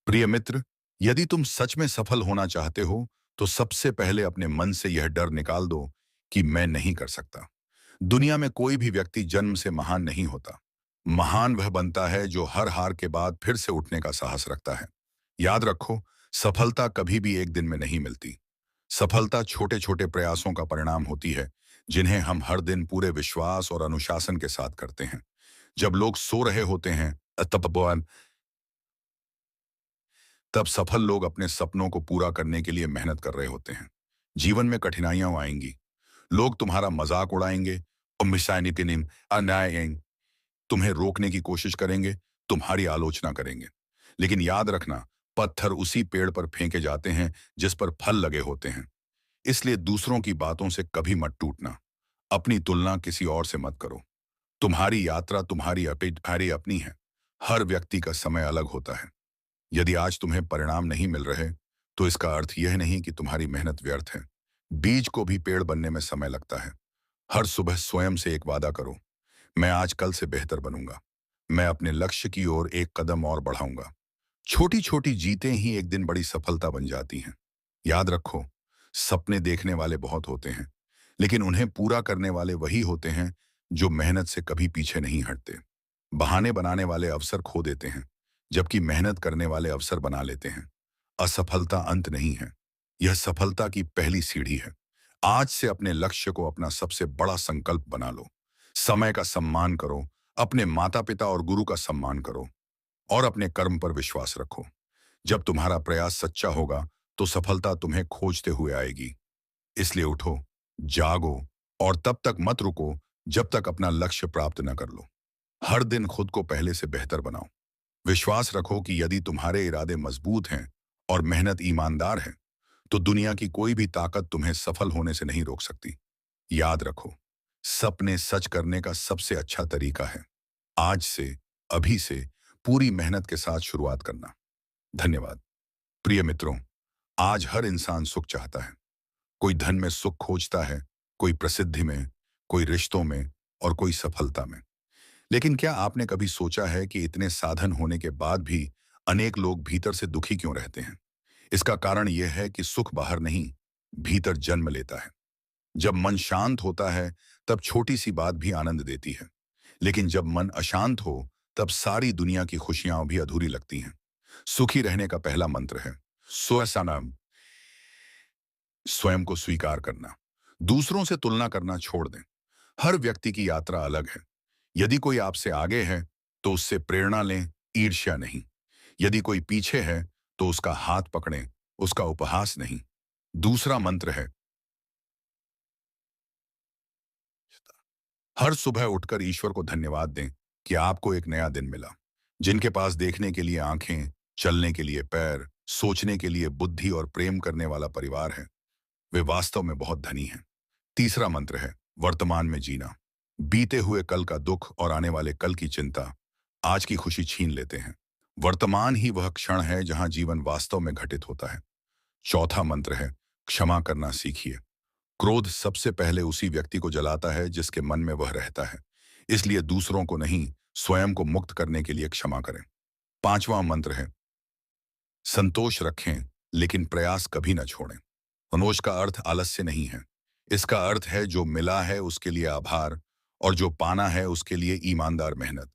प्रिय मित्र, यदि तुम सच में सफल होना चाहते हो, तो सबसे पहले अपने मन से यह डर निकाल दो कि मैं नहीं कर सकता। दुनिया में कोई भी व्यक्ति जन्म से महान नहीं होता। महान वह बनता है जो हर हार के बाद फिर से उठने का साहस रखता है। याद रखो, सफलता कभी भी एक दिन में नहीं मिलती। सफलता छोटे छोटे प्रयासों का परिणाम होती है, जिन्हें हम हर दिन पूरे विश्वास और अनुशासन के साथ करते हैं। जब लोग सो रहे होते हैं, तब सफल लोग अपने सपनों को पूरा करने के लिए मेहनत कर रहे होते हैं। जीवन में कठिनाइयां आएंगी, लोग तुम्हारा मजाक उड़ाएंगे और तुम्हें रोकने की कोशिश करेंगे, तुम्हारी आलोचना करेंगे। लेकिन याद रखना, पत्थर उसी पेड़ पर फेंके जाते हैं जिस पर फल लगे होते हैं। इसलिए दूसरों की बातों से कभी मत टूटना। अपनी तुलना किसी और से मत करो। तुम्हारी यात्रा तुम्हारी अपनी है। हर व्यक्ति का समय अलग होता है। यदि आज तुम्हें परिणाम नहीं मिल रहे, तो इसका अर्थ यह नहीं कि तुम्हारी मेहनत व्यर्थ है। बीज को भी पेड़ बनने में समय लगता है। हर सुबह स्वयं से एक वादा करो, मैं आज कल से बेहतर बनूंगा। मैं अपने लक्ष्य की ओर एक कदम और बढ़ाऊंगा। छोटी छोटी जीतें ही एक दिन बड़ी सफलता बन जाती हैं। याद रखो, सपने देखने वाले बहुत होते हैं, लेकिन उन्हें पूरा करने वाले वही होते हैं जो मेहनत से कभी पीछे नहीं हटते। बहाने बनाने वाले अवसर खो देते हैं, जबकि मेहनत करने वाले अवसर बना लेते हैं। असफलता अंत नहीं है, यह सफलता की पहली सीढ़ी है। आज से अपने लक्ष्य को अपना सबसे बड़ा संकल्प बना लो। समय का सम्मान करो, अपने माता पिता और गुरु का सम्मान करो, और अपने कर्म पर विश्वास रखो। जब तुम्हारा प्रयास सच्चा होगा, तो सफलता तुम्हें खोजते हुए आएगी। इसलिए उठो, जागो, और तब तक मत रुको जब तक अपना लक्ष्य प्राप्त न कर लो। हर दिन खुद को पहले से बेहतर बनाओ। विश्वास रखो कि यदि तुम्हारे इरादे मजबूत हैं और मेहनत ईमानदार है, तो दुनिया की कोई भी ताकत तुम्हें सफल होने से नहीं रोक सकती। याद रखो, सपने सच करने का सबसे अच्छा तरीका है आज से, अभी से, पूरी मेहनत के साथ शुरुआत करना। धन्यवाद। प्रिय मित्रों, आज हर इंसान सुख चाहता है। कोई धन में सुख खोजता है, कोई प्रसिद्धि में, कोई रिश्तों में, और कोई सफलता में। लेकिन क्या आपने कभी सोचा है कि इतने साधन होने के बाद भी अनेक लोग भीतर से दुखी क्यों रहते हैं? इसका कारण यह है कि सुख बाहर नहीं, भीतर जन्म लेता है। जब मन शांत होता है, तब छोटी सी बात भी आनंद देती है। लेकिन जब मन अशांत हो, तब सारी दुनिया की खुशियां भी अधूरी लगती हैं। सुखी रहने का पहला मंत्र है स्वसनम, स्वयं को स्वीकार करना। दूसरों से तुलना करना छोड़ दें। हर व्यक्ति की यात्रा अलग है। यदि कोई आपसे आगे है, तो उससे प्रेरणा लें, ईर्ष्या नहीं। यदि कोई पीछे है, तो उसका हाथ पकड़ें, उसका उपहास नहीं। दूसरा मंत्र है, हर सुबह उठकर ईश्वर को धन्यवाद दें कि आपको एक नया दिन मिला। जिनके पास देखने के लिए आंखें, चलने के लिए पैर, सोचने के लिए बुद्धि और प्रेम करने वाला परिवार है, वे वास्तव में बहुत धनी हैं। तीसरा मंत्र है वर्तमान में जीना। बीते हुए कल का दुख और आने वाले कल की चिंता आज की खुशी छीन लेते हैं। वर्तमान ही वह क्षण है जहां जीवन वास्तव में घटित होता है। चौथा मंत्र है क्षमा करना सीखिए। क्रोध सबसे पहले उसी व्यक्ति को जलाता है जिसके मन में वह रहता है। इसलिए दूसरों को नहीं, स्वयं को मुक्त करने के लिए क्षमा करें। पांचवा मंत्र है संतोष रखें, लेकिन प्रयास कभी न छोड़ें। मनोज का अर्थ आलस्य नहीं है। इसका अर्थ है जो मिला है उसके लिए आभार, और जो पाना है उसके लिए ईमानदार मेहनत।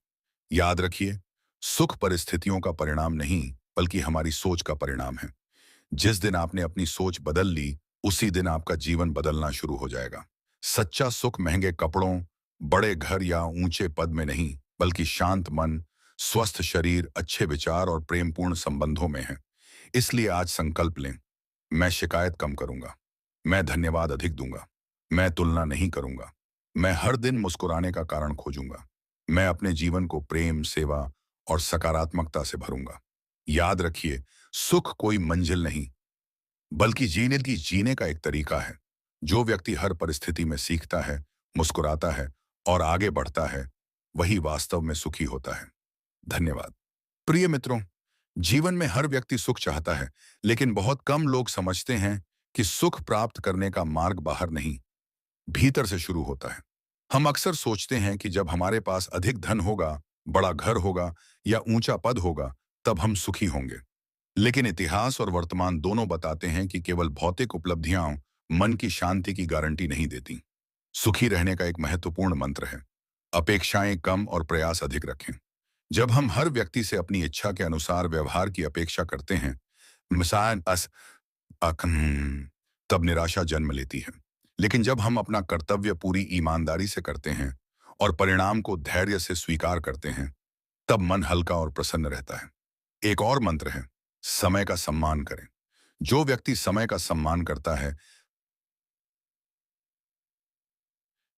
याद रखिए, सुख परिस्थितियों का परिणाम नहीं, बल्कि हमारी सोच का परिणाम है। जिस दिन आपने अपनी सोच बदल ली, उसी दिन आपका जीवन बदलना शुरू हो जाएगा। सच्चा सुख महंगे कपड़ों, बड़े घर या ऊंचे पद में नहीं, बल्कि शांत मन, स्वस्थ शरीर, अच्छे विचार और प्रेमपूर्ण संबंधों में है। इसलिए आज संकल्प लें, मैं शिकायत कम करूंगा, मैं धन्यवाद अधिक दूंगा, मैं तुलना नहीं करूंगा, मैं हर दिन मुस्कुराने का कारण खोजूंगा, मैं अपने जीवन को प्रेम, सेवा और सकारात्मकता से भरूंगा। याद रखिए, सुख कोई मंजिल नहीं, बल्कि जीने का एक तरीका है। जो व्यक्ति हर परिस्थिति में सीखता है, मुस्कुराता है और आगे बढ़ता है, वही वास्तव में सुखी होता है। धन्यवाद। प्रिय मित्रों, जीवन में हर व्यक्ति सुख चाहता है, लेकिन बहुत कम लोग समझते हैं कि सुख प्राप्त करने का मार्ग बाहर नहीं, भीतर से शुरू होता है। हम अक्सर सोचते हैं कि जब हमारे पास अधिक धन होगा, बड़ा घर होगा या ऊंचा पद होगा, तब हम सुखी होंगे। लेकिन इतिहास और वर्तमान दोनों बताते हैं कि केवल भौतिक उपलब्धियां मन की शांति की गारंटी नहीं देती। सुखी रहने का एक महत्वपूर्ण मंत्र है, अपेक्षाएं कम और प्रयास अधिक रखें। जब हम हर व्यक्ति से अपनी इच्छा के अनुसार व्यवहार की अपेक्षा करते हैं, मिसाल तब निराशा जन्म लेती है। लेकिन जब हम अपना कर्तव्य पूरी ईमानदारी से करते हैं और परिणाम को धैर्य से स्वीकार करते हैं, तब मन हल्का और प्रसन्न रहता है। एक और मंत्र है, समय का सम्मान करें। जो व्यक्ति समय का सम्मान करता है,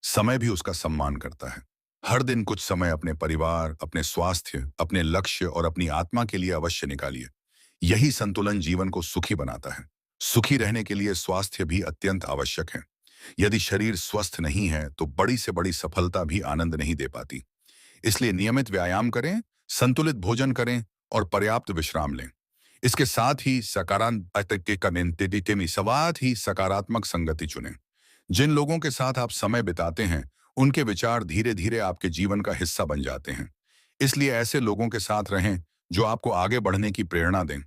समय भी उसका सम्मान करता है। हर दिन कुछ समय अपने परिवार, अपने स्वास्थ्य, अपने लक्ष्य और अपनी आत्मा के लिए अवश्य निकालिए। यही संतुलन जीवन को सुखी बनाता है। सुखी रहने के लिए स्वास्थ्य भी अत्यंत आवश्यक है। यदि शरीर स्वस्थ नहीं है तो बड़ी से बड़ी सफलता भी आनंद नहीं दे पाती। इसलिए नियमित व्यायाम करें, संतुलित भोजन करें और पर्याप्त विश्राम लें। इसके साथ ही सकारात्मक संगति चुनें। जिन लोगों के साथ आप समय बिताते हैं, उनके विचार धीरे धीरे आपके जीवन का हिस्सा बन जाते हैं। इसलिए ऐसे लोगों के साथ रहें जो आपको आगे बढ़ने की प्रेरणा दें,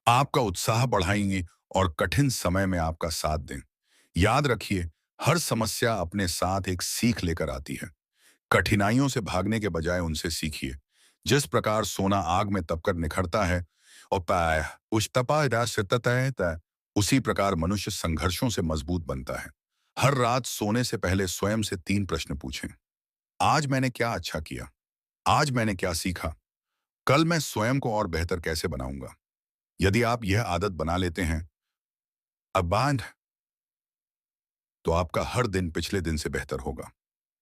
आपका उत्साह बढ़ाएंगे और कठिन समय में आपका साथ दें। याद रखिए, हर समस्या अपने साथ एक सीख लेकर आती है। कठिनाइयों से भागने के बजाय उनसे सीखिए। जिस प्रकार सोना आग में तपकर निखरता है और उसी प्रकार मनुष्य संघर्षों से मजबूत बनता है। हर रात सोने से पहले स्वयं से 3 प्रश्न पूछें। आज मैंने क्या अच्छा किया? आज मैंने क्या सीखा? कल मैं स्वयं को और बेहतर कैसे बनाऊंगा? यदि आप यह आदत बना लेते हैं, अब बांध तो आपका हर दिन पिछले दिन से बेहतर होगा।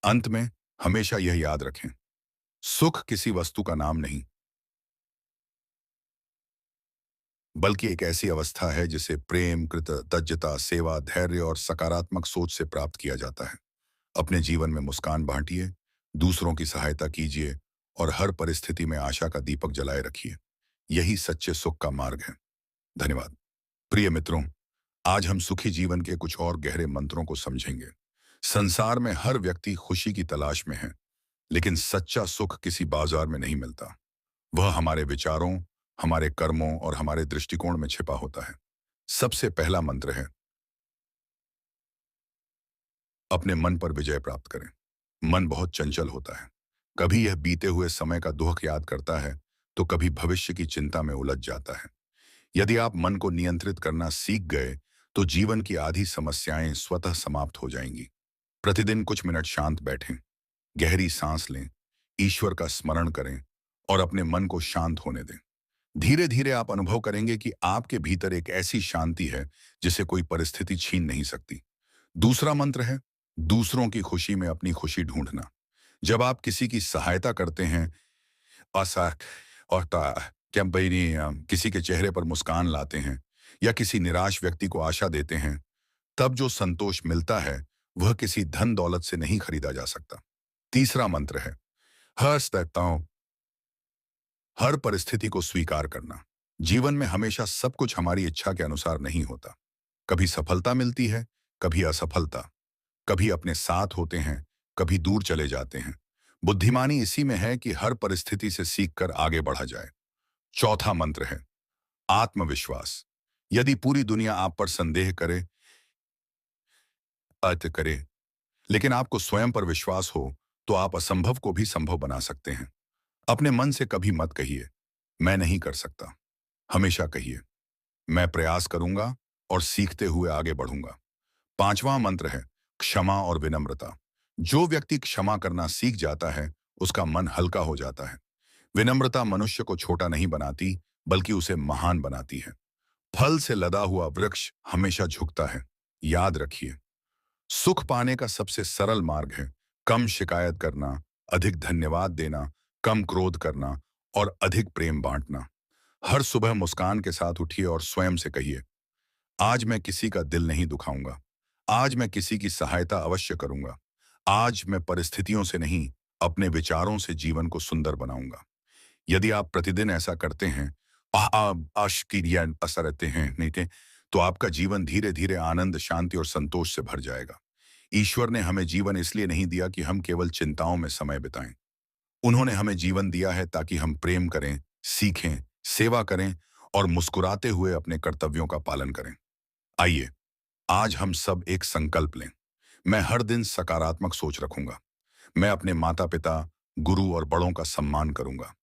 अंत में हमेशा यह याद रखें, सुख किसी वस्तु का नाम नहीं, बल्कि एक ऐसी अवस्था है जिसे प्रेम, कृतज्ञता, सेवा, धैर्य और सकारात्मक सोच से प्राप्त किया जाता है। अपने जीवन में मुस्कान बांटिए, दूसरों की सहायता कीजिए और हर परिस्थिति में आशा का दीपक जलाए रखिए। यही सच्चे सुख का मार्ग है। धन्यवाद। प्रिय मित्रों, आज हम सुखी जीवन के कुछ और गहरे मंत्रों को समझेंगे। संसार में हर व्यक्ति खुशी की तलाश में है, लेकिन सच्चा सुख किसी बाजार में नहीं मिलता। वह हमारे विचारों, हमारे कर्मों और हमारे दृष्टिकोण में छिपा होता है। सबसे पहला मंत्र है, अपने मन पर विजय प्राप्त करें। मन बहुत चंचल होता है। कभी यह बीते हुए समय का दुख याद करता है, तो कभी भविष्य की चिंता में उलझ जाता है। यदि आप मन को नियंत्रित करना सीख गए, तो जीवन की आधी समस्याएं स्वतः समाप्त हो जाएंगी। प्रतिदिन कुछ मिनट शांत बैठें, गहरी सांस लें, ईश्वर का स्मरण करें और अपने मन को शांत होने दें। धीरे धीरे आप अनुभव करेंगे कि आपके भीतर एक ऐसी शांति है जिसे कोई परिस्थिति छीन नहीं सकती। दूसरा मंत्र है, दूसरों की खुशी में अपनी खुशी ढूंढना। जब आप किसी की सहायता करते हैं आशा और किसी के चेहरे पर मुस्कान लाते हैं या किसी निराश व्यक्ति को आशा देते हैं, तब जो संतोष मिलता है वह किसी धन दौलत से नहीं खरीदा जा सकता। तीसरा मंत्र है, हर परिस्थिति को स्वीकार करना। जीवन में हमेशा सब कुछ हमारी इच्छा के अनुसार नहीं होता। कभी सफलता मिलती है, कभी असफलता, कभी अपने साथ होते हैं, कभी दूर चले जाते हैं। बुद्धिमानी इसी में है कि हर परिस्थिति से सीखकर आगे बढ़ा जाए। चौथा मंत्र है, आत्मविश्वास। यदि पूरी दुनिया आप पर संदेह करे, करे, लेकिन आपको स्वयं पर विश्वास हो, तो आप असंभव को भी संभव बना सकते हैं। अपने मन से कभी मत कहिए, मैं नहीं कर सकता। हमेशा कहिए, मैं प्रयास करूंगा और सीखते हुए आगे बढ़ूंगा। पांचवां मंत्र है, क्षमा और विनम्रता। जो व्यक्ति क्षमा करना सीख जाता है, उसका मन हल्का हो जाता है। विनम्रता मनुष्य को छोटा नहीं बनाती, बल्कि उसे महान बनाती है। फल से लदा हुआ वृक्ष हमेशा झुकता है। याद रखिए, सुख पाने का सबसे सरल मार्ग है कम शिकायत करना, अधिक धन्यवाद देना, कम क्रोध करना और अधिक प्रेम बांटना। हर सुबह मुस्कान के साथ उठिए और स्वयं से कहिए, आज मैं किसी का दिल नहीं दुखाऊंगा। आज मैं किसी की सहायता अवश्य करूंगा। आज मैं परिस्थितियों से नहीं, अपने विचारों से जीवन को सुंदर बनाऊंगा। यदि आप प्रतिदिन ऐसा करते हैं, असर रहते हैं नहीं थे, तो आपका जीवन धीरे धीरे आनंद, शांति और संतोष से भर जाएगा। ईश्वर ने हमें जीवन इसलिए नहीं दिया कि हम केवल चिंताओं में समय बिताएं। उन्होंने हमें जीवन दिया है ताकि हम प्रेम करें, सीखें, सेवा करें और मुस्कुराते हुए अपने कर्तव्यों का पालन करें। आइए, आज हम सब एक संकल्प लें। मैं हर दिन सकारात्मक सोच रखूंगा। मैं अपने माता पिता, गुरु और बड़ों का सम्मान करूंगा।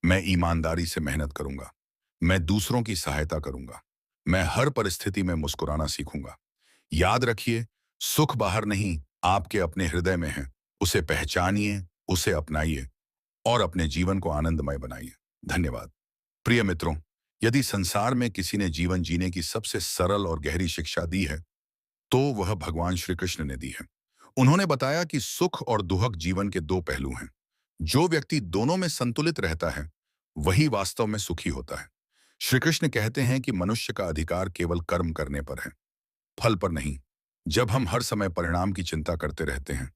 मैं ईमानदारी से मेहनत करूंगा। मैं दूसरों की सहायता करूंगा। मैं हर परिस्थिति में मुस्कुराना सीखूंगा। याद रखिए, सुख बाहर नहीं, आपके अपने हृदय में है। उसे पहचानिए, उसे अपनाइए और अपने जीवन को आनंदमय बनाइए। धन्यवाद। प्रिय मित्रों, यदि संसार में किसी ने जीवन जीने की सबसे सरल और गहरी शिक्षा दी है, तो वह भगवान श्री कृष्ण ने दी है। उन्होंने बताया कि सुख और दुख जीवन के दो पहलू हैं। जो व्यक्ति दोनों में संतुलित रहता है, वही वास्तव में सुखी होता है। श्री कृष्ण कहते हैं कि मनुष्य का अधिकार केवल कर्म करने पर है, फल पर नहीं। जब हम हर समय परिणाम की चिंता करते रहते हैं,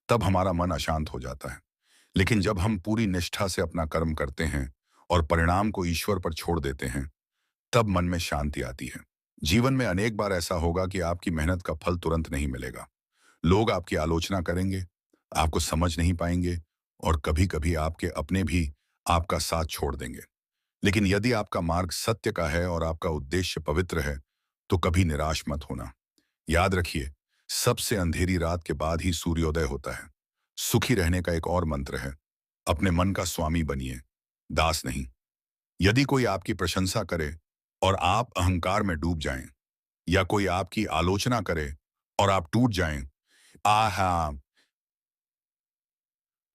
तब हमारा मन अशांत हो जाता है। लेकिन जब हम पूरी निष्ठा से अपना कर्म करते हैं और परिणाम को ईश्वर पर छोड़ देते हैं, तब मन में शांति आती है। जीवन में अनेक बार ऐसा होगा कि आपकी मेहनत का फल तुरंत नहीं मिलेगा। लोग आपकी आलोचना करेंगे, आपको समझ नहीं पाएंगे और कभी-कभी आपके अपने भी आपका साथ छोड़ देंगे। लेकिन यदि आपका मार्ग सत्य का है और आपका उद्देश्य पवित्र है, तो कभी निराश मत होना। याद रखिए, सबसे अंधेरी रात के बाद ही सूर्योदय होता है। सुखी रहने का एक और मंत्र है, अपने मन का स्वामी बनिए, दास नहीं। यदि कोई आपकी प्रशंसा करे और आप अहंकार में डूब जाएं, या कोई आपकी आलोचना करे और आप टूट जाएं, आहा,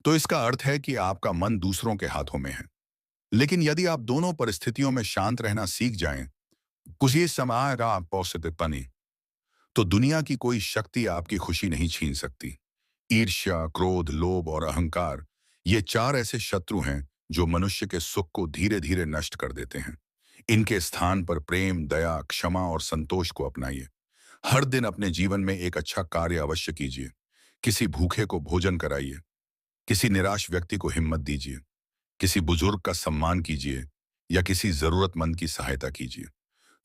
तो इसका अर्थ है कि आपका मन दूसरों के हाथों में है। लेकिन यदि आप दोनों परिस्थितियों में शांत रहना सीख जाएं, कुछ ये समारा पॉजिटिव बने, तो दुनिया की कोई शक्ति आपकी खुशी नहीं छीन सकती। ईर्ष्या, क्रोध, लोभ और अहंकार, ये चार ऐसे शत्रु हैं जो मनुष्य के सुख को धीरे धीरे नष्ट कर देते हैं। इनके स्थान पर प्रेम, दया, क्षमा और संतोष को अपनाइए। हर दिन अपने जीवन में एक अच्छा कार्य अवश्य कीजिए। किसी भूखे को भोजन कराइए, किसी निराश व्यक्ति को हिम्मत दीजिए, किसी बुजुर्ग का सम्मान कीजिए या किसी जरूरतमंद की सहायता कीजिए।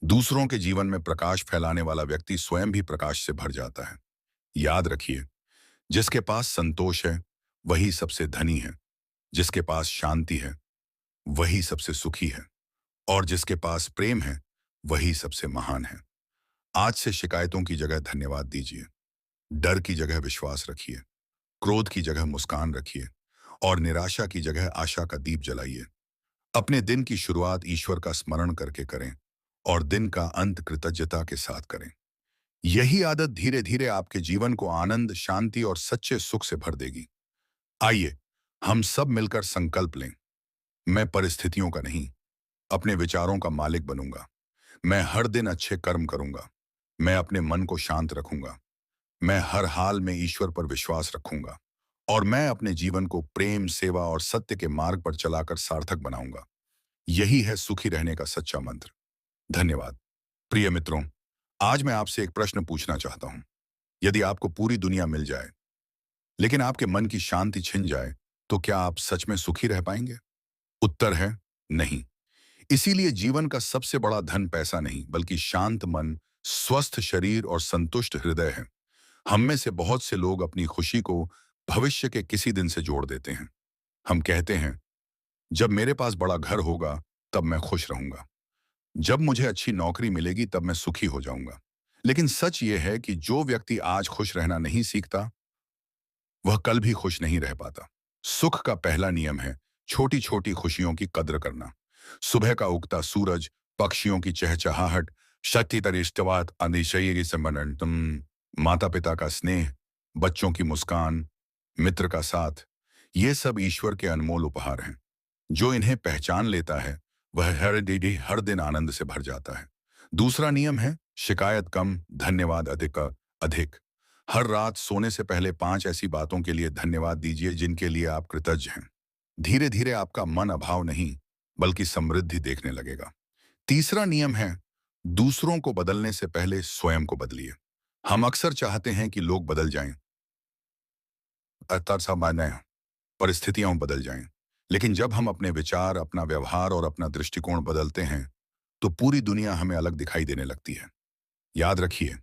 दूसरों के जीवन में प्रकाश फैलाने वाला व्यक्ति स्वयं भी प्रकाश से भर जाता है। याद रखिए, जिसके पास संतोष है, वही सबसे धनी है। जिसके पास शांति है, वही सबसे सुखी है। और जिसके पास प्रेम है, वही सबसे महान है। आज से शिकायतों की जगह धन्यवाद दीजिए। डर की जगह विश्वास रखिए। क्रोध की जगह मुस्कान रखिए और निराशा की जगह आशा का दीप जलाइए। अपने दिन की शुरुआत ईश्वर का स्मरण करके करें और दिन का अंत कृतज्ञता के साथ करें। यही आदत धीरे धीरे आपके जीवन को आनंद, शांति और सच्चे सुख से भर देगी। आइए, हम सब मिलकर संकल्प लें। मैं परिस्थितियों का नहीं, अपने विचारों का मालिक बनूंगा। मैं हर दिन अच्छे कर्म करूंगा। मैं अपने मन को शांत रखूंगा। मैं हर हाल में ईश्वर पर विश्वास रखूंगा और मैं अपने जीवन को प्रेम, सेवा और सत्य के मार्ग पर चलाकर सार्थक बनाऊंगा। यही है सुखी रहने का सच्चा मंत्र। धन्यवाद। प्रिय मित्रों, आज मैं आपसे एक प्रश्न पूछना चाहता हूं। यदि आपको पूरी दुनिया मिल जाए, लेकिन आपके मन की शांति छिन जाए, तो क्या आप सच में सुखी रह पाएंगे? उत्तर है नहीं। इसीलिए जीवन का सबसे बड़ा धन पैसा नहीं, बल्कि शांत मन, स्वस्थ शरीर और संतुष्ट हृदय है। हम में से बहुत से लोग अपनी खुशी को भविष्य के किसी दिन से जोड़ देते हैं। हम कहते हैं, जब मेरे पास बड़ा घर होगा, तब मैं खुश रहूंगा। जब मुझे अच्छी नौकरी मिलेगी, तब मैं सुखी हो जाऊंगा। लेकिन सच ये है कि जो व्यक्ति आज खुश रहना नहीं सीखता, वह कल भी खुश नहीं रह पाता। सुख का पहला नियम है छोटी छोटी खुशियों की कद्र करना। सुबह का उगता सूरज, पक्षियों की चहचहाहट, शक्ति तरिष्टवात अनिशयी संबंधम, माता पिता का स्नेह, बच्चों की मुस्कान, मित्र का साथ, ये सब ईश्वर के अनमोल उपहार हैं। जो इन्हें पहचान लेता है, वह हर दिन आनंद से भर जाता है। दूसरा नियम है शिकायत कम, धन्यवाद अधिक। अधिक हर रात सोने से पहले 5 ऐसी बातों के लिए धन्यवाद दीजिए जिनके लिए आप कृतज्ञ हैं। धीरे धीरे आपका मन अभाव नहीं, बल्कि समृद्धि देखने लगेगा। तीसरा नियम है दूसरों को बदलने से पहले स्वयं को बदलिए। हम अक्सर चाहते हैं कि लोग बदल जाएं, सामान्य परिस्थितियां बदल जाएं। लेकिन जब हम अपने विचार, अपना व्यवहार और अपना दृष्टिकोण बदलते हैं, तो पूरी दुनिया हमें अलग दिखाई देने लगती है। याद रखिए,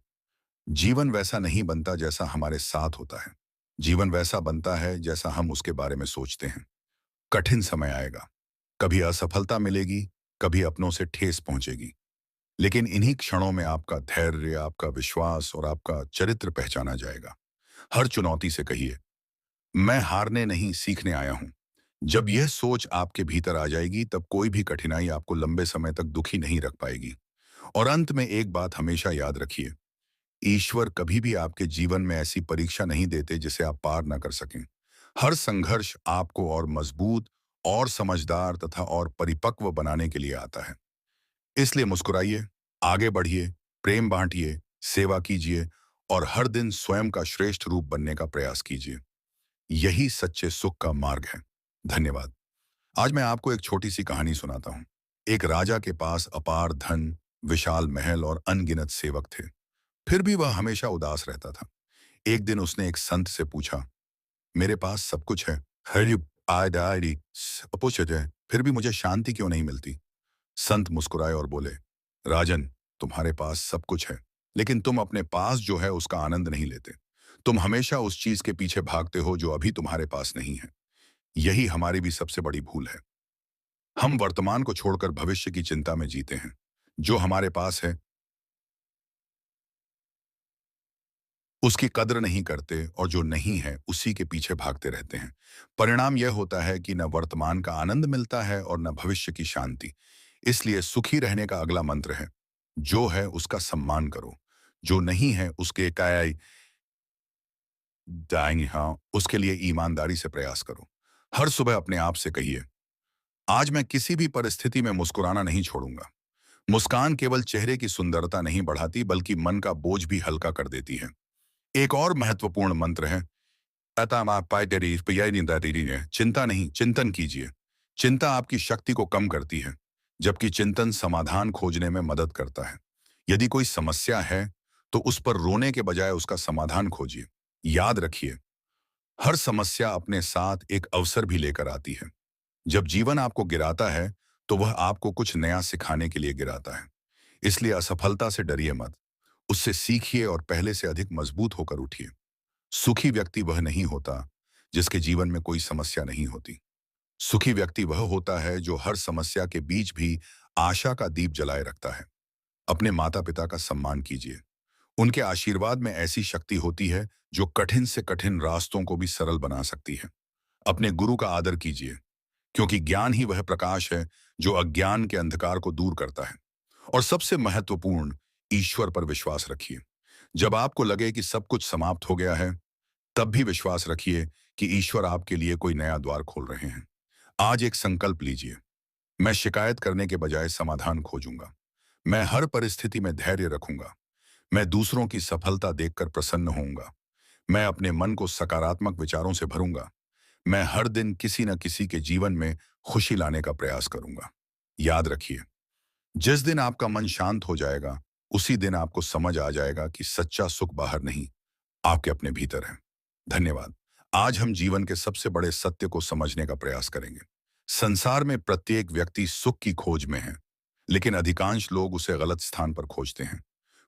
जीवन वैसा नहीं बनता जैसा हमारे साथ होता है। जीवन वैसा बनता है जैसा हम उसके बारे में सोचते हैं। कठिन समय आएगा, कभी असफलता मिलेगी, कभी अपनों से ठेस पहुंचेगी। लेकिन इन्हीं क्षणों में आपका धैर्य, आपका विश्वास और आपका चरित्र पहचाना जाएगा। हर चुनौती से कहिए, मैं हारने नहीं, सीखने आया हूं। जब यह सोच आपके भीतर आ जाएगी, तब कोई भी कठिनाई आपको लंबे समय तक दुखी नहीं रख पाएगी। और अंत में एक बात हमेशा याद रखिए, ईश्वर कभी भी आपके जीवन में ऐसी परीक्षा नहीं देते जिसे आप पार ना कर सकें। हर संघर्ष आपको और मजबूत, और समझदार तथा और परिपक्व बनाने के लिए आता है। इसलिए मुस्कुराइए, आगे बढ़िए, प्रेम बांटिए, सेवा कीजिए और हर दिन स्वयं का श्रेष्ठ रूप बनने का प्रयास कीजिए। यही सच्चे सुख का मार्ग है। धन्यवाद। आज मैं आपको एक छोटी सी कहानी सुनाता हूँ। एक राजा के पास अपार धन, विशाल महल और अनगिनत सेवक थे। फिर भी वह हमेशा उदास रहता था। एक दिन उसने एक संत से पूछा, मेरे पास सब कुछ है, हरि आय डायरी सब कुछ है, फिर भी मुझे शांति क्यों नहीं मिलती? संत मुस्कुराए और बोले, राजन, तुम्हारे पास सब कुछ है, लेकिन तुम अपने पास जो है उसका आनंद नहीं लेते। तुम हमेशा उस चीज के पीछे भागते हो जो अभी तुम्हारे पास नहीं है। यही हमारी भी सबसे बड़ी भूल है। हम वर्तमान को छोड़कर भविष्य की चिंता में जीते हैं। जो हमारे पास है उसकी कद्र नहीं करते और जो नहीं है उसी के पीछे भागते रहते हैं। परिणाम यह होता है कि न वर्तमान का आनंद मिलता है और न भविष्य की शांति। इसलिए सुखी रहने का अगला मंत्र है, जो है उसका सम्मान करो, जो नहीं है उसके काया दाएंगे, हाँ, उसके लिए ईमानदारी से प्रयास करो। हर सुबह अपने आप से कहिए, आज मैं किसी भी परिस्थिति में मुस्कुराना नहीं छोड़ूंगा। मुस्कान केवल चेहरे की सुंदरता नहीं बढ़ाती, बल्कि मन का बोझ भी हल्का कर देती है। एक और महत्वपूर्ण मंत्र है, चिंता नहीं, चिंतन कीजिए। चिंता आपकी शक्ति को कम करती है, जबकि चिंतन समाधान खोजने में मदद करता है। यदि कोई समस्या है, तो उस पर रोने के बजाय उसका समाधान खोजिए। याद रखिए, हर समस्या अपने साथ एक अवसर भी लेकर आती है। जब जीवन आपको गिराता है, तो वह आपको कुछ नया सिखाने के लिए गिराता है। इसलिए असफलता से डरिए मत, उससे सीखिए और पहले से अधिक मजबूत होकर उठिए। सुखी व्यक्ति वह नहीं होता जिसके जीवन में कोई समस्या नहीं होती। सुखी व्यक्ति वह होता है जो हर समस्या के बीच भी आशा का दीप जलाए रखता है। अपने माता पिता का सम्मान कीजिए। उनके आशीर्वाद में ऐसी शक्ति होती है जो कठिन से कठिन रास्तों को भी सरल बना सकती है। अपने गुरु का आदर कीजिए, क्योंकि ज्ञान ही वह प्रकाश है जो अज्ञान के अंधकार को दूर करता है। और सबसे महत्वपूर्ण, ईश्वर पर विश्वास रखिए। जब आपको लगे कि सब कुछ समाप्त हो गया है, तब भी विश्वास रखिए कि ईश्वर आपके लिए कोई नया द्वार खोल रहे हैं। आज एक संकल्प लीजिए, मैं शिकायत करने के बजाय समाधान खोजूंगा। मैं हर परिस्थिति में धैर्य रखूंगा। मैं दूसरों की सफलता देखकर प्रसन्न होऊंगा। मैं अपने मन को सकारात्मक विचारों से भरूंगा। मैं हर दिन किसी न किसी के जीवन में खुशी लाने का प्रयास करूंगा। याद रखिए, जिस दिन आपका मन शांत हो जाएगा, उसी दिन आपको समझ आ जाएगा कि सच्चा सुख बाहर नहीं, आपके अपने भीतर है। धन्यवाद। आज हम जीवन के सबसे बड़े सत्य को समझने का प्रयास करेंगे। संसार में प्रत्येक व्यक्ति सुख की खोज में है, लेकिन अधिकांश लोग उसे गलत स्थान पर खोजते हैं।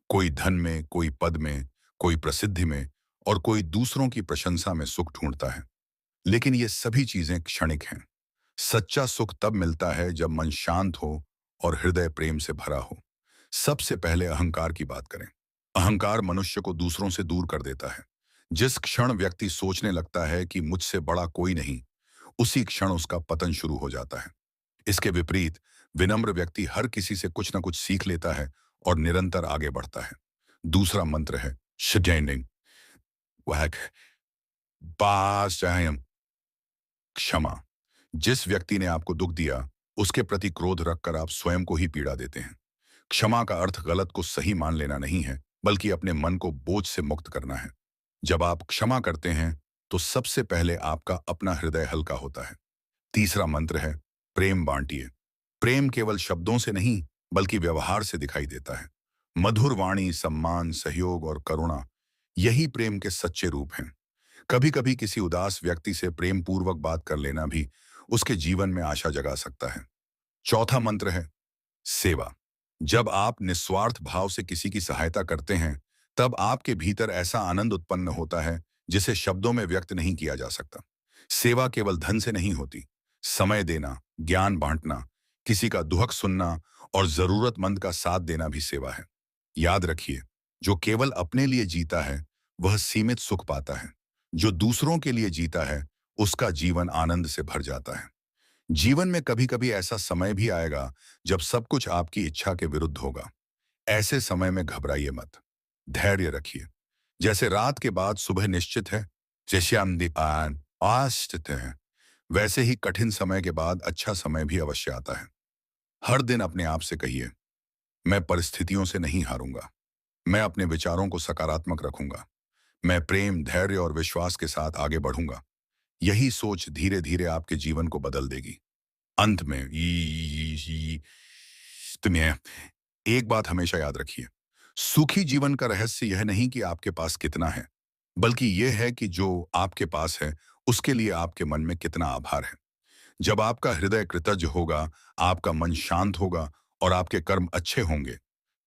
कोई धन में, कोई पद में, कोई प्रसिद्धि में और कोई दूसरों की प्रशंसा में सुख ढूंढता है। लेकिन ये सभी चीजें क्षणिक हैं। सच्चा सुख तब मिलता है जब मन शांत हो और हृदय प्रेम से भरा हो। सबसे पहले अहंकार की बात करें। अहंकार मनुष्य को दूसरों से दूर कर देता है। जिस क्षण व्यक्ति सोचने लगता है कि मुझसे बड़ा कोई नहीं, उसी क्षण उसका पतन शुरू हो जाता है। इसके विपरीत विनम्र व्यक्ति हर किसी से कुछ न कुछ सीख लेता है और निरंतर आगे बढ़ता है। दूसरा मंत्र है शिजैनिंग, वह क्षमा। जिस व्यक्ति ने आपको दुख दिया, उसके प्रति क्रोध रखकर आप स्वयं को ही पीड़ा देते हैं। क्षमा का अर्थ गलत को सही मान लेना नहीं है, बल्कि अपने मन को बोझ से मुक्त करना है। जब आप क्षमा करते हैं, तो सबसे पहले आपका अपना हृदय हल्का होता है। तीसरा मंत्र है प्रेम बांटिए। प्रेम केवल शब्दों से नहीं, बल्कि व्यवहार से दिखाई देता है। मधुर वाणी, सम्मान, सहयोग और करुणा, यही प्रेम के सच्चे रूप हैं। कभी कभी किसी उदास व्यक्ति से प्रेम पूर्वक बात कर लेना भी उसके जीवन में आशा जगा सकता है। चौथा मंत्र है सेवा। जब आप निस्वार्थ भाव से किसी की सहायता करते हैं, तब आपके भीतर ऐसा आनंद उत्पन्न होता है जिसे शब्दों में व्यक्त नहीं किया जा सकता। सेवा केवल धन से नहीं होती। समय देना, ज्ञान बांटना किसी का दुख सुनना और जरूरतमंद का साथ देना भी सेवा है। याद रखिए, जो केवल अपने लिए जीता है वह सीमित सुख पाता है। जो दूसरों के लिए जीता है उसका जीवन आनंद से भर जाता है। जीवन में कभी कभी ऐसा समय भी आएगा जब सब कुछ आपकी इच्छा के विरुद्ध होगा। ऐसे समय में घबराइए मत, धैर्य रखिए। जैसे रात के बाद सुबह निश्चित है, जैसे हम दीपान आस्थित हैं, वैसे ही कठिन समय के बाद अच्छा समय भी अवश्य आता है। हर दिन अपने आप से कहिए, मैं परिस्थितियों से नहीं हारूंगा, मैं अपने विचारों को सकारात्मक रखूंगा, मैं प्रेम, धैर्य और विश्वास के साथ आगे बढ़ूंगा। यही सोच धीरे धीरे आपके जीवन को बदल देगी। अंत में तुम्हें एक बात हमेशा याद रखिए, सुखी जीवन का रहस्य यह नहीं कि आपके पास कितना है, बल्कि यह है कि जो आपके पास है उसके लिए आपके मन में कितना आभार है। जब आपका हृदय कृतज्ञ होगा, आपका मन शांत होगा और आपके कर्म अच्छे होंगे,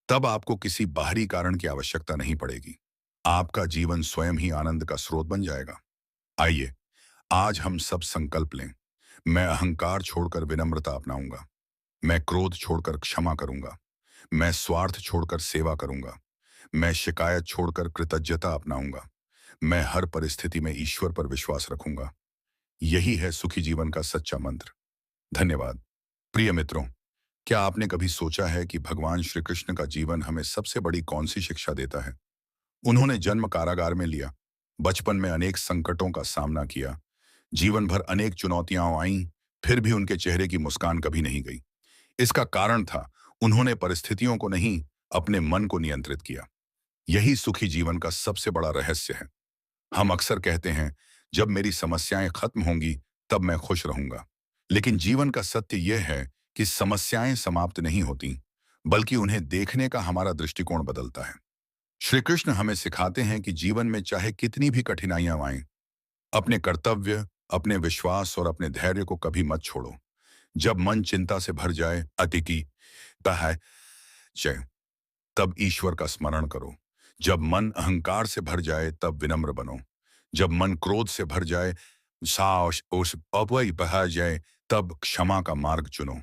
तब आपको किसी बाहरी कारण की आवश्यकता नहीं पड़ेगी। आपका जीवन स्वयं ही आनंद का स्रोत बन जाएगा। आइए, आज हम सब संकल्प लें। मैं अहंकार छोड़कर विनम्रता अपनाऊंगा, मैं क्रोध छोड़कर क्षमा करूंगा, मैं स्वार्थ छोड़कर सेवा करूंगा, मैं शिकायत छोड़कर कृतज्ञता अपनाऊंगा, मैं हर परिस्थिति में ईश्वर पर विश्वास रखूंगा। यही है सुखी जीवन का सच्चा मंत्र। धन्यवाद। प्रिय मित्रों, क्या आपने कभी सोचा है कि भगवान श्री कृष्ण का जीवन हमें सबसे बड़ी कौन सी शिक्षा देता है? उन्होंने जन्म कारागार में लिया, बचपन में अनेक संकटों का सामना किया, जीवन भर अनेक चुनौतियां आईं, फिर भी उनके चेहरे की मुस्कान कभी नहीं गई। इसका कारण था, उन्होंने परिस्थितियों को नहीं, अपने मन को नियंत्रित किया। यही सुखी जीवन का सबसे बड़ा रहस्य है। हम अक्सर कहते हैं, जब मेरी समस्याएं खत्म होंगी तब मैं खुश रहूंगा। लेकिन जीवन का सत्य यह है कि समस्याएं समाप्त नहीं होती, बल्कि उन्हें देखने का हमारा दृष्टिकोण बदलता है। श्री कृष्ण हमें सिखाते हैं कि जीवन में चाहे कितनी भी कठिनाइयां आएं, अपने कर्तव्य, अपने विश्वास और अपने धैर्य को कभी मत छोड़ो। जब मन चिंता से भर जाए, अति है जय, तब ईश्वर का स्मरण करो। जब मन अहंकार से भर जाए तब विनम्र बनो। जब मन क्रोध से भर जाए, साहस उस अपवई बहा जाए, तब क्षमा का मार्ग चुनो।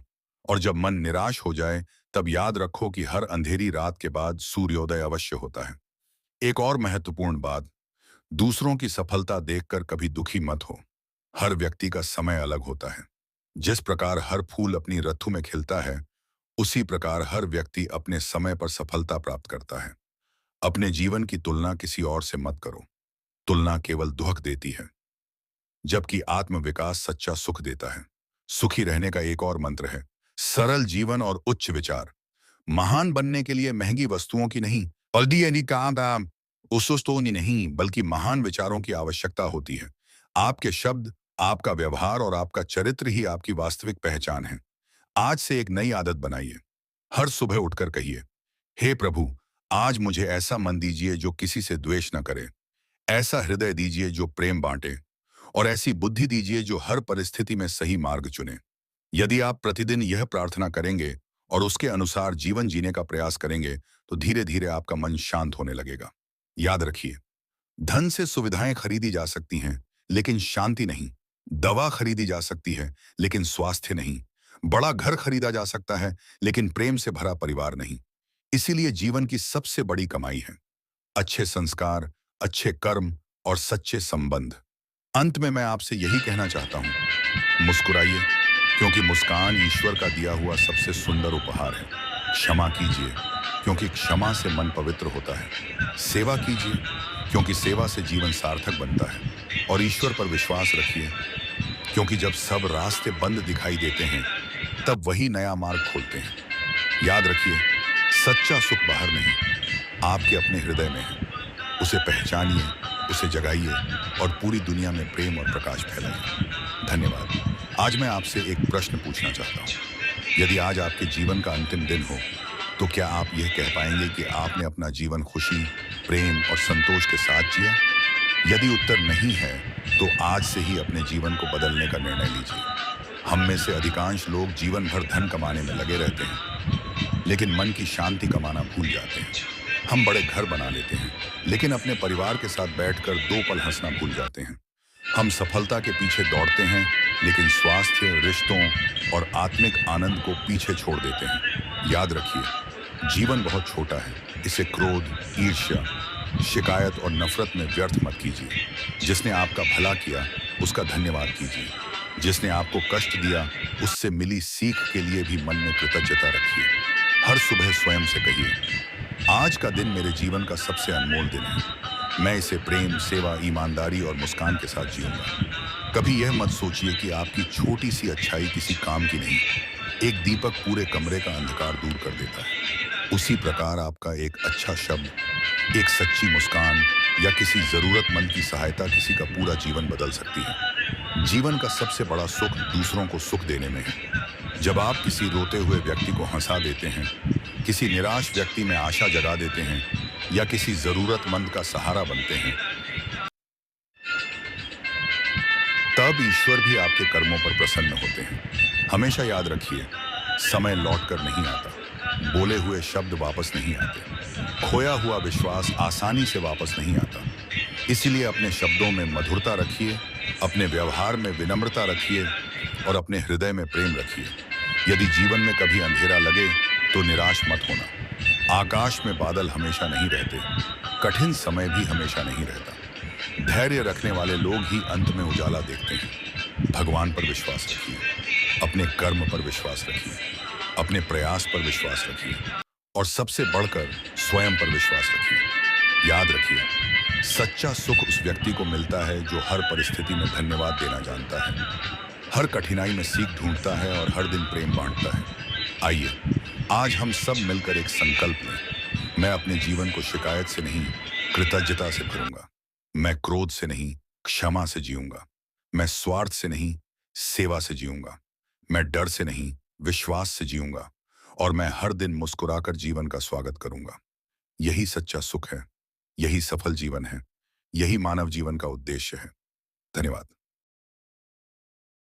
और जब मन निराश हो जाए तब याद रखो कि हर अंधेरी रात के बाद सूर्योदय अवश्य होता है। एक और महत्वपूर्ण बात, दूसरों की सफलता देखकर कभी दुखी मत हो। हर व्यक्ति का समय अलग होता है। जिस प्रकार हर फूल अपनी ऋतु में खिलता है, उसी प्रकार हर व्यक्ति अपने समय पर सफलता प्राप्त करता है। अपने जीवन की तुलना किसी और से मत करो। तुलना केवल दुख देती है, जबकि आत्मविकास सच्चा सुख देता है। सुखी रहने का एक और मंत्र है, सरल जीवन और उच्च विचार। महान बनने के लिए महंगी वस्तुओं की नहीं, उसोस्तोनी नहीं, बल्कि महान विचारों की आवश्यकता होती है। आपके शब्द, आपका व्यवहार और आपका चरित्र ही आपकी वास्तविक पहचान है। आज से एक नई आदत बनाइए। हर सुबह उठकर कहिए, हे प्रभु, आज मुझे ऐसा मन दीजिए जो किसी से द्वेष न करे, ऐसा हृदय दीजिए जो प्रेम बांटे, और ऐसी बुद्धि दीजिए जो हर परिस्थिति में सही मार्ग चुने। यदि आप प्रतिदिन यह प्रार्थना करेंगे और उसके अनुसार जीवन जीने का प्रयास करेंगे, तो धीरे धीरे आपका मन शांत होने लगेगा। याद रखिए, धन से सुविधाएं खरीदी जा सकती हैं, लेकिन शांति नहीं। दवा खरीदी जा सकती है, लेकिन स्वास्थ्य नहीं। बड़ा घर खरीदा जा सकता है, लेकिन प्रेम से भरा परिवार नहीं। इसीलिए जीवन की सबसे बड़ी कमाई है अच्छे संस्कार, अच्छे कर्म और सच्चे संबंध। अंत में मैं आपसे यही कहना चाहता हूं, मुस्कुराइए, क्योंकि मुस्कान ईश्वर का दिया हुआ सबसे सुंदर उपहार है। क्षमा कीजिए, क्योंकि क्षमा से मन पवित्र होता है। सेवा कीजिए, क्योंकि सेवा से जीवन सार्थक बनता है। और ईश्वर पर विश्वास रखिए, क्योंकि जब सब रास्ते बंद दिखाई देते हैं, तब वही नया मार्ग खोलते हैं। याद रखिए, सच्चा सुख बाहर नहीं, आपके अपने हृदय में है। उसे पहचानिए, उसे जगाइए और पूरी दुनिया में प्रेम और प्रकाश फैलाइए। धन्यवाद। आज मैं आपसे एक प्रश्न पूछना चाहता हूँ। यदि आज आपके जीवन का अंतिम दिन हो, तो क्या आप यह कह पाएंगे कि आपने अपना जीवन खुशी, प्रेम और संतोष के साथ जिया? यदि उत्तर नहीं है, तो आज से ही अपने जीवन को बदलने का निर्णय लीजिए। हम में से अधिकांश लोग जीवन भर धन कमाने में लगे रहते हैं, लेकिन मन की शांति कमाना भूल जाते हैं। हम बड़े घर बना लेते हैं, लेकिन अपने परिवार के साथ बैठकर 2 पल हंसना भूल जाते हैं। हम सफलता के पीछे दौड़ते हैं, लेकिन स्वास्थ्य, रिश्तों और आत्मिक आनंद को पीछे छोड़ देते हैं। याद रखिए, जीवन बहुत छोटा है। इसे क्रोध, ईर्ष्या, शिकायत और नफरत में व्यर्थ मत कीजिए। जिसने आपका भला किया, उसका धन्यवाद कीजिए। जिसने आपको कष्ट दिया, उससे मिली सीख के लिए भी मन में कृतज्ञता रखिए। हर सुबह स्वयं से कहिए, आज का दिन मेरे जीवन का सबसे अनमोल दिन है। मैं इसे प्रेम, सेवा, ईमानदारी और मुस्कान के साथ जीऊंगा। कभी यह मत सोचिए कि आपकी छोटी सी अच्छाई किसी काम की नहीं। एक दीपक पूरे कमरे का अंधकार दूर कर देता है। उसी प्रकार आपका एक अच्छा शब्द, एक सच्ची मुस्कान या किसी जरूरतमंद की सहायता किसी का पूरा जीवन बदल सकती है। जीवन का सबसे बड़ा सुख दूसरों को सुख देने में है। जब आप किसी रोते हुए व्यक्ति को हंसा देते हैं, किसी निराश व्यक्ति में आशा जगा देते हैं या किसी जरूरतमंद का सहारा बनते हैं, तब ईश्वर भी आपके कर्मों पर प्रसन्न होते हैं। हमेशा याद रखिए, समय लौट कर नहीं आता, बोले हुए शब्द वापस नहीं आते, खोया हुआ विश्वास आसानी से वापस नहीं आता। इसीलिए अपने शब्दों में मधुरता रखिए, अपने व्यवहार में विनम्रता रखिए और अपने हृदय में प्रेम रखिए। यदि जीवन में कभी अंधेरा लगे तो निराश मत होना। आकाश में बादल हमेशा नहीं रहते, कठिन समय भी हमेशा नहीं रहता। धैर्य रखने वाले लोग ही अंत में उजाला देखते हैं। भगवान पर विश्वास रखिए, अपने कर्म पर विश्वास रखिए, अपने प्रयास पर विश्वास रखिए और सबसे बढ़कर स्वयं पर विश्वास रखिए। याद रखिए, सच्चा सुख उस व्यक्ति को मिलता है जो हर परिस्थिति में धन्यवाद देना जानता है, हर कठिनाई में सीख ढूंढता है और हर दिन प्रेम बांटता है। आइए, आज हम सब मिलकर एक संकल्प लें। मैं अपने जीवन को शिकायत से नहीं, कृतज्ञता से भरूंगा। मैं क्रोध से नहीं, क्षमा से जीऊंगा। मैं स्वार्थ से नहीं, सेवा से जीऊंगा। मैं डर से नहीं, विश्वास से जीऊंगा। और मैं हर दिन मुस्कुराकर जीवन का स्वागत करूंगा। यही सच्चा सुख है, यही सफल जीवन है, यही मानव जीवन का उद्देश्य है। धन्यवाद।